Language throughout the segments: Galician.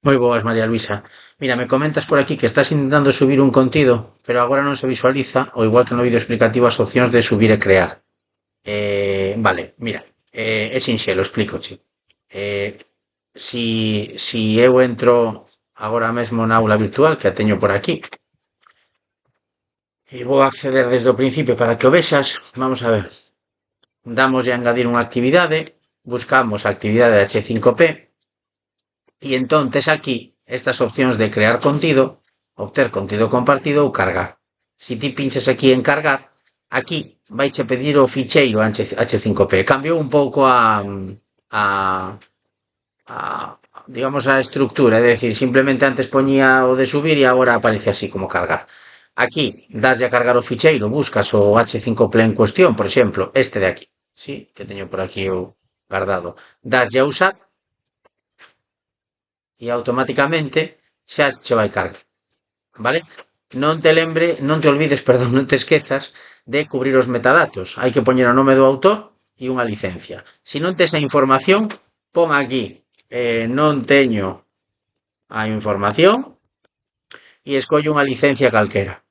Moi boas, María Luisa. Mira, me comentas por aquí que estás intentando subir un contido, pero agora non se visualiza, o igual que no vídeo explicativo, as opcións de subir e crear. Vale, mira, é sinxelo, explícoche. Eh, si eu entro agora mesmo na aula virtual, que a teño por aquí, e vou acceder desde o principio para que o vexas, vamos a ver. Damos a engadir unha actividade, buscamos a actividade de H5P, e entón tes aquí estas opcións de crear contido, obter contido compartido ou cargar. Si ti pinches aquí en cargar, aquí vaiche pedir o ficheiro H5P. Cambiou un pouco a, a digamos a estructura, é dicir, simplemente antes poñía o de subir e agora aparece así como cargar. Aquí daslle a cargar o ficheiro, buscas o H5P en cuestión, por exemplo, este de aquí, sí, que teño por aquí o guardado. Daslle a usar e automáticamente xa che vai cargar, vale? Non te lembre, non te olvides, perdón, non te esquezas de cubrir os metadatos. Hai que poñer o nome do autor e unha licencia. Se non tes a información, pon aquí, non teño a información e escolle unha licencia calquera.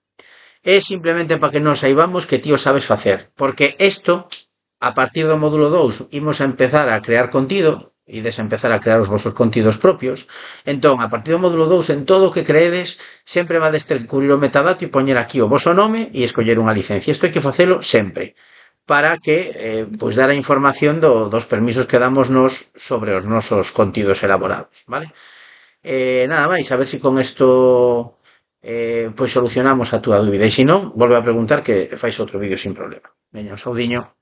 É simplemente para que nos saibamos que ti o sabes facer, porque isto, a partir do módulo 2, imos a empezar a crear contido, ides a empezar a crear os vosos contidos propios. Entón, a partir do módulo 2, en todo o que creedes, sempre vades ter que cubrir o metadato e poñer aquí o voso nome e escoller unha licencia. Isto hai que facelo sempre, para que pois dar a información dos permisos que damos nos sobre os nosos contidos elaborados, vale? Nada máis, a ver se con isto pois solucionamos a túa dúbida. E se non, volve a preguntar que fais outro vídeo sin problema. Veña, un saudiño.